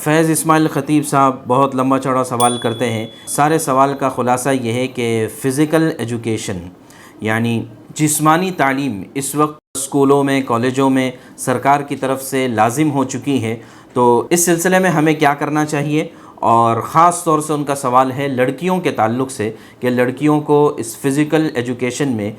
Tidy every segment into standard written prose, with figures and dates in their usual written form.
فیض اسماعیل خطیب صاحب بہت لمبا چوڑا سوال کرتے ہیں۔ سارے سوال کا خلاصہ یہ ہے کہ فزیکل ایجوکیشن یعنی جسمانی تعلیم اس وقت اسکولوں میں کالجوں میں سرکار کی طرف سے لازم ہو چکی ہے، تو اس سلسلے میں ہمیں کیا کرنا چاہیے؟ اور خاص طور سے ان کا سوال ہے لڑکیوں کے تعلق سے کہ لڑکیوں کو اس فزیکل ایجوکیشن میں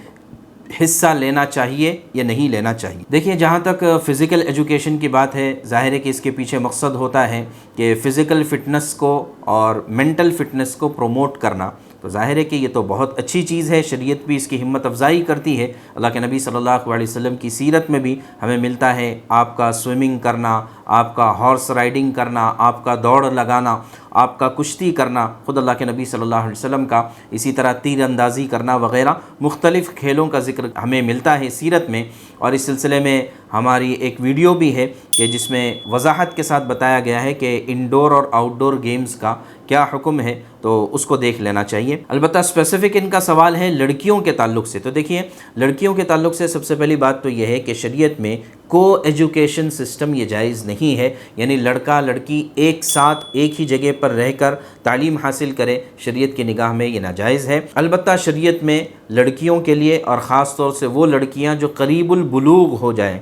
حصہ لینا چاہیے یا نہیں لینا چاہیے۔ دیکھیے، جہاں تک فزیکل ایجوکیشن کی بات ہے، ظاہر ہے کہ اس کے پیچھے مقصد ہوتا ہے کہ فزیکل فٹنس کو اور مینٹل فٹنس کو پروموٹ کرنا، تو ظاہر ہے کہ یہ تو بہت اچھی چیز ہے، شریعت بھی اس کی ہمت افزائی کرتی ہے۔ اللہ کے نبی صلی اللہ علیہ وسلم کی سیرت میں بھی ہمیں ملتا ہے آپ کا سوئمنگ کرنا، آپ کا ہارس رائڈنگ کرنا، آپ کا دوڑ لگانا، آپ کا کشتی کرنا، خود اللہ کے نبی صلی اللہ علیہ وسلم کا اسی طرح تیر اندازی کرنا وغیرہ مختلف کھیلوں کا ذکر ہمیں ملتا ہے سیرت میں۔ اور اس سلسلے میں ہماری ایک ویڈیو بھی ہے کہ جس میں وضاحت کے ساتھ بتایا گیا ہے کہ انڈور اور آؤٹ ڈور گیمز کا کیا حکم ہے، تو اس کو دیکھ لینا چاہیے۔ البتہ اسپیسیفک ان کا سوال ہے لڑکیوں کے تعلق سے، تو دیکھیے لڑکیوں کے تعلق سے سب سے پہلی بات تو یہ ہے کہ شریعت میں کو ایجوکیشن سسٹم یہ جائز نہیں ہے، یعنی لڑکا لڑکی ایک ساتھ ایک ہی جگہ پر رہ کر تعلیم حاصل کرے، شریعت کی نگاہ میں یہ ناجائز ہے۔ البتہ شریعت میں لڑکیوں کے لیے اور خاص طور سے وہ لڑکیاں جو قریب البلوغ ہو جائیں،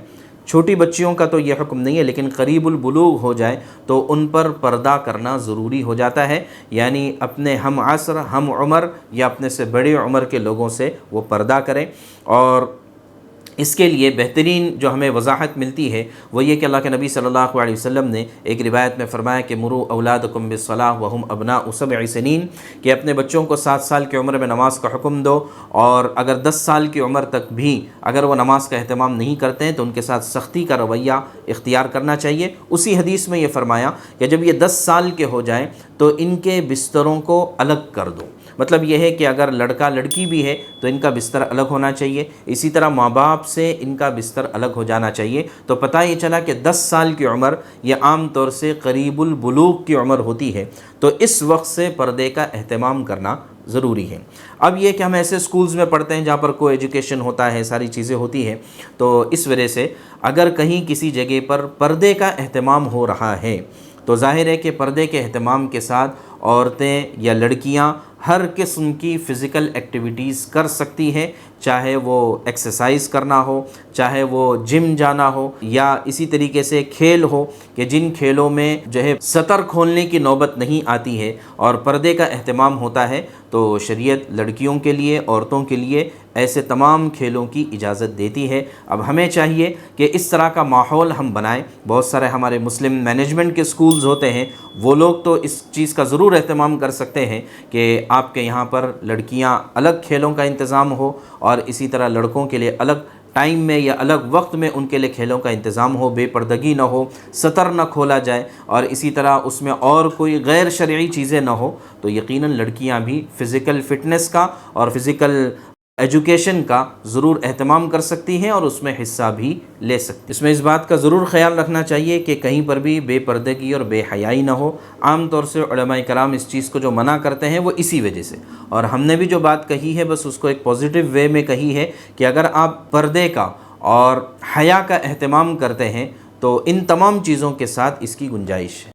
چھوٹی بچیوں کا تو یہ حکم نہیں ہے، لیکن قریب البلوغ ہو جائے تو ان پر پردہ کرنا ضروری ہو جاتا ہے، یعنی اپنے ہم عصر ہم عمر یا اپنے سے بڑے عمر کے لوگوں سے وہ پردہ کریں۔ اور اس کے لیے بہترین جو ہمیں وضاحت ملتی ہے وہ یہ کہ اللہ کے نبی صلی اللہ علیہ وسلم نے ایک روایت میں فرمایا کہ مروا اولادکم بالصلاۃ وہم ابناء 7 سنین، کہ اپنے بچوں کو 7 سال کی عمر میں نماز کا حکم دو، اور اگر 10 سال کی عمر تک بھی اگر وہ نماز کا اہتمام نہیں کرتے ہیں تو ان کے ساتھ سختی کا رویہ اختیار کرنا چاہیے۔ اسی حدیث میں یہ فرمایا کہ جب یہ 10 سال کے ہو جائیں تو ان کے بستروں کو الگ کر دو، مطلب یہ ہے کہ اگر لڑکا لڑکی بھی ہے تو ان کا بستر الگ ہونا چاہیے، اسی طرح ماں باپ سے ان کا بستر الگ ہو جانا چاہیے۔ تو پتہ یہ چلا کہ 10 سال کی عمر یہ عام طور سے قریب البلوغ کی عمر ہوتی ہے، تو اس وقت سے پردے کا اہتمام کرنا ضروری ہے۔ اب یہ کہ ہم ایسے سکولز میں پڑھتے ہیں جہاں پر کو ایجوکیشن ہوتا ہے، ساری چیزیں ہوتی ہیں، تو اس وجہ سے اگر کہیں کسی جگہ پر پردے کا اہتمام ہو رہا ہے تو ظاہر ہے کہ پردے کے اہتمام کے ساتھ عورتیں یا لڑکیاں ہر قسم کی فزیکل ایکٹیویٹیز کر سکتی ہیں، چاہے وہ ایکسرسائز کرنا ہو، چاہے وہ جم جانا ہو، یا اسی طریقے سے کھیل ہو کہ جن کھیلوں میں جو ہے سطر کھولنے کی نوبت نہیں آتی ہے اور پردے کا اہتمام ہوتا ہے، تو شریعت لڑکیوں کے لیے عورتوں کے لیے ایسے تمام کھیلوں کی اجازت دیتی ہے۔ اب ہمیں چاہیے کہ اس طرح کا ماحول ہم بنائیں۔ بہت سارے ہمارے مسلم مینجمنٹ کے سکولز ہوتے ہیں، وہ لوگ تو اس چیز کا ضرور اہتمام کر سکتے ہیں کہ آپ کے یہاں پر لڑکیاں الگ کھیلوں کا انتظام ہو اور اسی طرح لڑکوں کے لیے الگ ٹائم میں یا الگ وقت میں ان کے لیے کھیلوں کا انتظام ہو، بے پردگی نہ ہو، سطر نہ کھولا جائے، اور اسی طرح اس میں اور کوئی غیر شرعی چیزیں نہ ہو، تو یقیناً لڑکیاں بھی فزیکل فٹنس کا اور فزیکل ایجوکیشن کا ضرور اہتمام کر سکتی ہیں اور اس میں حصہ بھی لے سکتی ہیں۔ اس میں اس بات کا ضرور خیال رکھنا چاہیے کہ کہیں پر بھی بے پردگی اور بے حیائی نہ ہو۔ عام طور سے علماء کرام اس چیز کو جو منع کرتے ہیں وہ اسی وجہ سے، اور ہم نے بھی جو بات کہی ہے بس اس کو ایک پازیٹیو وے میں کہی ہے کہ اگر آپ پردے کا اور حیا کا اہتمام کرتے ہیں تو ان تمام چیزوں کے ساتھ اس کی گنجائش ہے۔